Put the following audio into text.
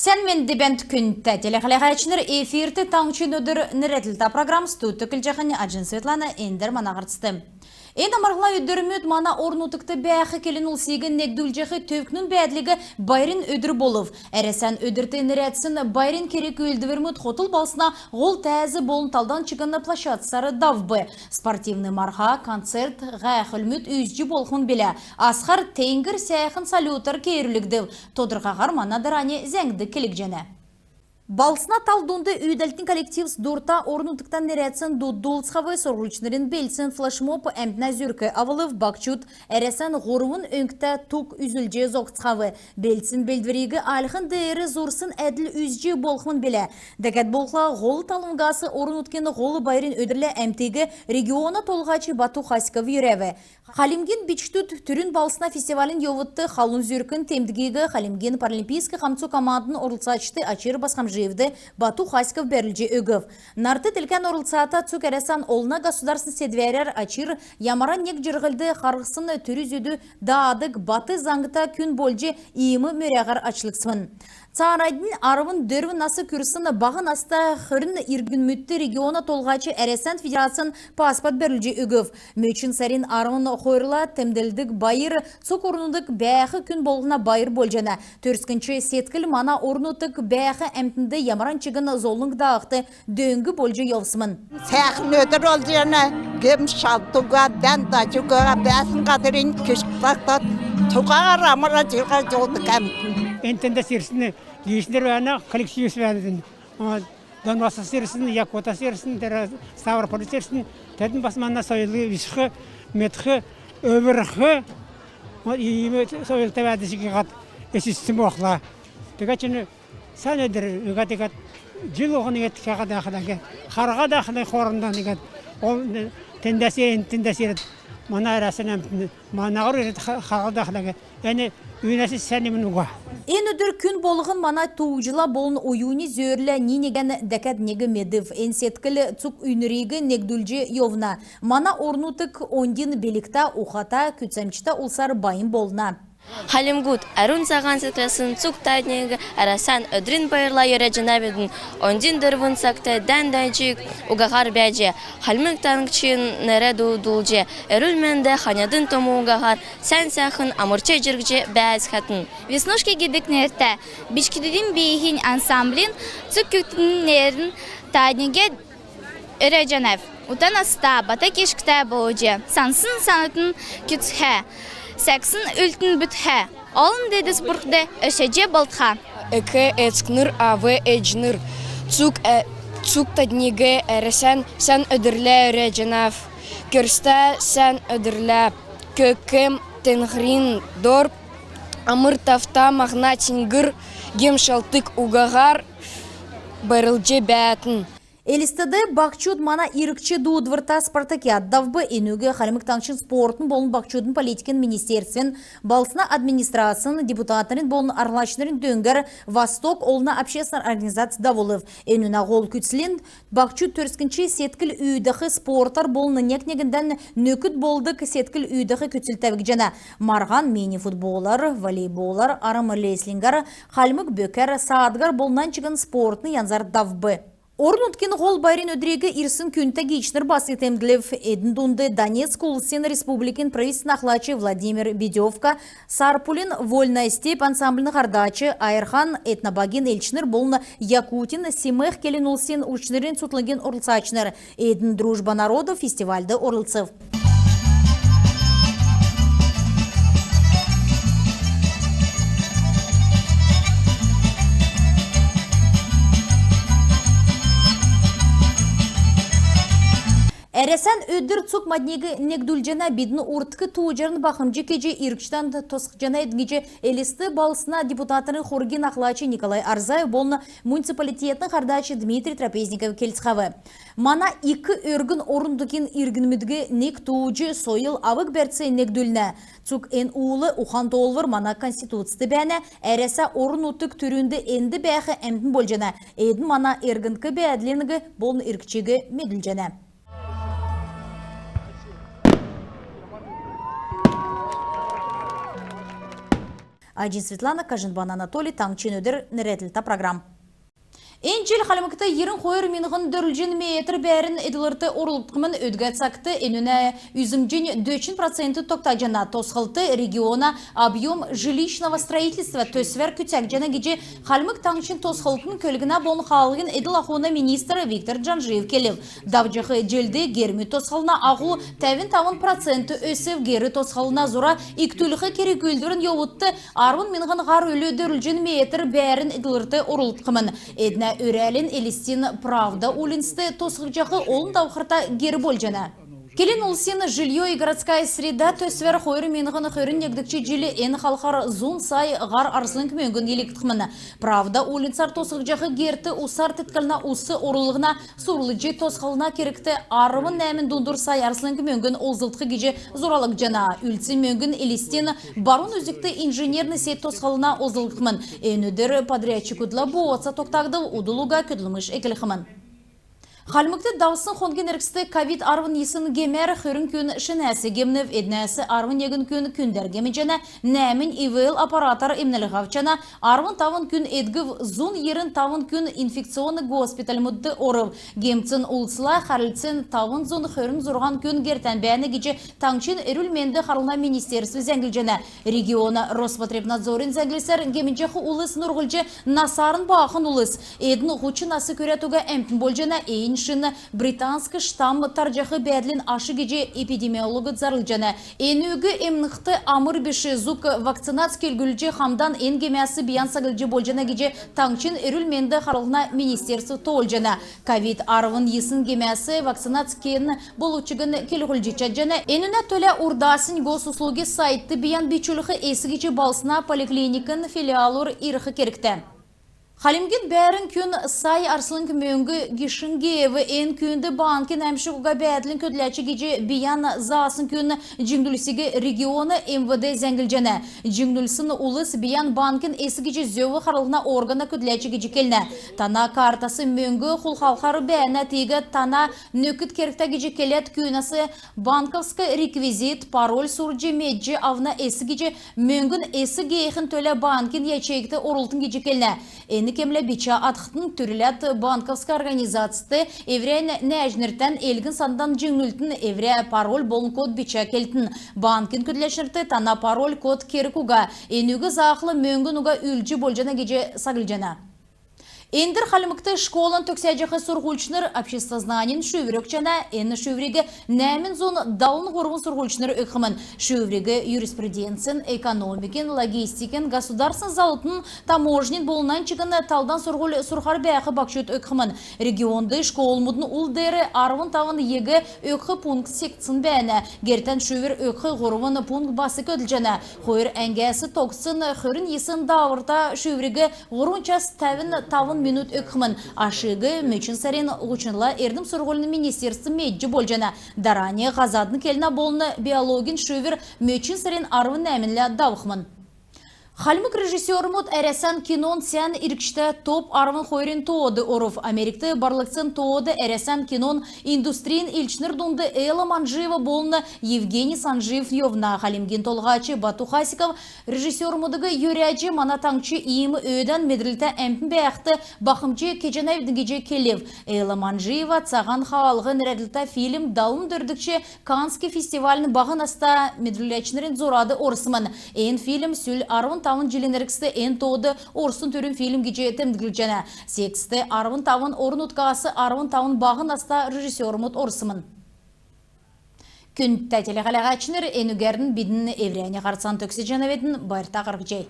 Sen men dibent күнті телехалағайчыныр эфирті таңчын өдір ніретілді программсы түтікіл жақыны Ажын Светлана әндір манағыртысты. Эн амарғла өдірімет мана орнутықты бәқі келін ұлсиген нәгдүл жақы төвкнің бәділігі байрын өдір болов. Әресен өдірті ніретсін байрын керек өлдівермет қотыл балсына ғол тәзі болын талдан чығынны плашатсары давбы. Спортивны марха, концерт, ғайқылмет үзжі болқын білі. Асқар тәйінгір сәйқын салютар кейірлігділ. Тодырғағар манадыране зәңді келік жәні. Балсына талдунды үйдәлтін коллектив дұрта орнутықтан нерәтсін дұлдулсқавы сорғылчынырын белсін флешмоп әмтіна зүркі авылыв бақчут әресен ғоруын өңкті тұқ үзілже зоқтықавы. Белсін белдверегі алықын дәрі зұрсын әділ үзже болқын білі. Дәкәт болқла ғолы талынғасы орнуткені ғолы байрын өдірлі әмтегі региона толғачы Бату Хаськавы юрәві. Халимген бичтут түрін балсына фестивалін евытты халын зүркін темдігегі Халимген паралимпийскі қамцу командын орылсачты ачыр басқам живды Бату Хаськов бәрілже өгів. Нарты тілкен орылсата цук әрасан олына государсын седверер ачыр ямара нек жырғылды қарғысын түріз өді даадық баты заңғыта күн болжы иімі мөряғар ачылықсымын. Царайдың арывын дөрвін асы күрсін бағын аста қырын иргін мүтті региона толғачы әресен федерациян паспорт бәрілже өгів. Мөчін сәрін арывын қойырла тәмділдік байыр, цук орнудық бәқі күн болғына байыр болжана. Төрскінші сеткіл мана орнудық бәқі әмтінді ямаран чығын золың дағықты дөңгі болжы евсымын. Сәқін өдір ол жена, кем шалтуға, дән дачуға, бәсін қадырын күшіктақтат, тұғағар амыра жылға жолды кәмтін. Энтенде серсini гейшнер вана коллектив связан. Донбасс серсин, Якута серсин, Ставрополь серсин, тедин басманна сойлы вишхы, метхы, өвірхы, име сойл тавадышыға қат эсистім оқла. Тегачыны сан өдір, үгатегат жыл оғын егет каға дақыдаға, қарға дақыдай қорындан егет, ол тендесі мана әрәсін әмтіні, манағыр егет қаға дақыдаға, әне үйнәсі сәнемін ұға. Ен өдір күн болығын мана туғжыла болын ойуыны зөрлі ненеген дәкәт негі медів. Ен сеткілі цук үйнірегі негдүлжі евна. Мана орнутық ондин белікта, ұқата, күтсәмчіта ұлсар байын болына. Халимгут, әрін саған секлесін цук тәднегі әрасан өдрін байырла ережіна бедін. Ондин дырвын сақты дән-дәнчік ұғағар бәже. Халмік тәңкчін нәре дұлже. Әрілменді ханядын тому ұғағар сән сәхін амырча жүргже бәз қатын. Веснушки гидік нерті. Бішкеддің бейхін ансамблін цук күктің нерін тәднеге ережінәв. Утан аста бата кешкіті болуже. Сансын санытын күтсхә. Сәксін үлтін бүтхә. Олын деді спұрқды өшеже болтха. Эке эцкныр авы эджныр. Цук тадниге әресен сән өдірлі өрәжінав. Көрсті сән өдірлі. Көкім тенгрин дорп. Амыр тафта мағна тингір. Гемшалтык уғағар. Барылже бәтін. Элистады бақчуд мана ирікчі дуыдвырта спартакиад давбы енуге халимік таңшын спортын болын бақчудын политикен министерствен, балсына администрациян, депутаттарын болын аралашынырын дөңгір Восток олына общественный организация давылыв. Енуна ғол күтсілін бақчуд төрскінші сеткіл үйдіқі спорттар болыны нек-негінден нөкіт болдық сеткіл үйдіқі күтсілтәвік жана. Марған мини-футболар, волейболар, арымыр-леслингар, халимік бөкер, саадғар болынан чыгын спортны янзар давбы. Орнуткен ғол байрын өдірегі ирсын күнті гейшнер басы темділев Эдіндунды Донецк Улсын Республикин правительствен ахлачы Владимир Бедевка, Сарпулин Вольная степь ансамблінің қардачы Айырхан Этнобагин Эльчнер болны Якутин Семех келін Улсын учнерін сутлыген орылсачнер Эдін Дружба народов фестивальды орылсыв. Әресен өдір цук маднегі негдүлжена бидіні ұртқы туыжарын бақымжы кеже иркштан тосқжана едгеже элисті балысына депутатының хорген ақлачы Николай Арзаев болны муниципалитетінің қардачы Дмитрий Трапезников келсқавы. Мана икі өргін орындықен иргінмідгі нек туыжы сойыл авық бәртсі негдүліне. Цук ен уылы ухан толвыр мана конституцияты бәне әресе орын ұтық түрінді әнді бәқі әмдің болжана. Әдің мана эргінкі бәдленігі болны иркчегі меділжана. Аджин Светлана, Кажинбан Анатолий, Таңчин өдір нәретілті программ. Энчел халымыкты ерін қойыр минығын дөрілжен метр бәрін еділірті орылықтымын өдгәт сақты энуне үзімжен 2% тоқтажана тосқылты региона объем жилищного строительства төсвер күтсәк жана геже халымык таңшын тосқылтын көлгіна болын қалығын еділ ақуына министрі Виктор Джанжиев келів. Давжықы желді гермі тосқылына ағу тәвін тавын проценті өсіп гері тосқылына зора иктүліқі керек өлдірін еуытты арвын минығын ғар өлі дөрілжен метр бәрін еділірті орылықтымын. Эдна өрәлін Элистин правда улинсты тосқық жақы олын дауқырта гері бол жана. Келин улсин жилье и городская среда төсвер қойры менғыны қойрын егдікчі жилі ән қалқар зун сай ғар арслын көмеңгін еліктіқміні. Правда улинсар тосқық жақы герті усар тіткіліна усы орылығына сұрлыжы тосқылына керікті арымын нәмін дондыр сай арслын көмеңгін олзылтқы геже зоралық жана. Үлці мөңгін Элистин барун үзікті инженерні сет тосқылына озылықмын. Ән өдір подрядчик үділа боғатса тоқтағды удылуға көділміш екіліқымын. Халмыкты даусын хонген әркісті ковид арвын есын гемер хүрін күн шынәсі гемнев еднәсі арвын егін күн күндер гемеджені нәмін ИВЛ аппаратар емнеліғавчана арвын тавын күн едгів зун ерін тавын күн инфекционы госпиталь мұдды орып. Гемцін ұлсыла харылцын тавын зун хүрін зұрған күн гертен бәні геже таңчин әрілменді қарылна министерсі зәңгілжені. Регионы Роспотребнадзорын зәңгілсер гемеджеқі ұлыс нұрғылжы насарын бағын ұлыс. Едін ғучын асы көретуге әмпін болжена әйін британский штамм таржахы бәдлін ашы геже эпидемиологы зарылжаны. Энөгі эмнықты амыр беші зук вакцинация келгілже хамдан енгемәсі биян сағылжы болжаны геже таңчин үрілменді қарылына министерсі толжаны. Ковид арвын есын гемәсі вакцинация кен болучығын келгілжі чаджаны. Эніне төлі урдасын госуслуги сайты биян бичулығы есі геже балсына поликлиникын филиалур ирықы керікті. Халимгин бәрін күн сай арсылын көмеңгі гишінгеві ән күнді банкин әмші құға бәділін көділәчі геже биян засын күн жіңділісігі регионы МВД зәңгілжені. Жіңділісін ұлыс биян банкин әсі геже зөві қарылына органа көділәчі геже келіне. Тана картасы мөңгі құлхалқары бәні тегі тана нөкіт керікті геже келет күнасы банковскі реквизит, пароль сұржы меджі авна әсі геже мөңгін әсі гейхін төлі банкин ячейікті орылтын геже келіне. Кемле бича атқытын түрілет банковскі организацияты еврей нәжніртен елгін сандан жеңілтін еврей пароль болын код бича келтін. Банкин көділешірті тана пароль код керікуға. Енугі зақылы мөңгін уға үлжі болжана геже сағылжана. Эндір халымыкты школын төксәжіқі сұрғылшыныр обществознанин шөвірекчана, әні шөвірегі нәмін зон даун ғорғын сұрғылшыныр өкімін. Шөвірегі юриспруденцин, экономикин, логистикин, государсын залытын таможнин болынан чығын талдан сұрғар бәқі бақшөт өкімін. Регионды школ мұдын ұлдері арвын тавын егі өкі пункт секцин бәні. Гертен шөвір өкі ғорғын пункт басы көділжана. Қойыр әңгәсі токсын, қөрін есын дауырта шөвірегі ғорғын час тәвін тавын минут өкімін. Ашығы мөчін сарен ұғычынла ердім сұрғылыны министерсі меджі болжана. Даране ғазадын келіна болыны биологин шөвір мөчін сарен арвын әмінлі дауқымын. Халмык режиссермут әрәсән кинон сән иркшті топ арвын қойрын тоғыды оров. Америкті барлықсын тоғыды әрәсән кинон индустрийн илчнір дұнды Элла Манжиева болыны Евгений Санжиев евна. Халимген толғачы Бату Хасиков режиссермудығы юряджы манатаңчы иімі өйден медрілті әмпін бәяқты бақымчы кеченәвдігеже келев. Элла Манжиева цаған қағалғын рәділті фильм далым дөрдікші Канский фестивалін бағын аста медрілячнерін зорады орысымын. Эйн фильм сүл арвын тавын жиленеріксті ән тоғды орсын түрін фильм геже тәмдігілжені. Сексті арвын тавын орын ұтқасы арвын тавын бағын аста режиссермут орысымын. Күн тәтелі қалаға әчінер әнігердің бідін еврейіне қарсан төксі жәнаветін байырта қарғы жай.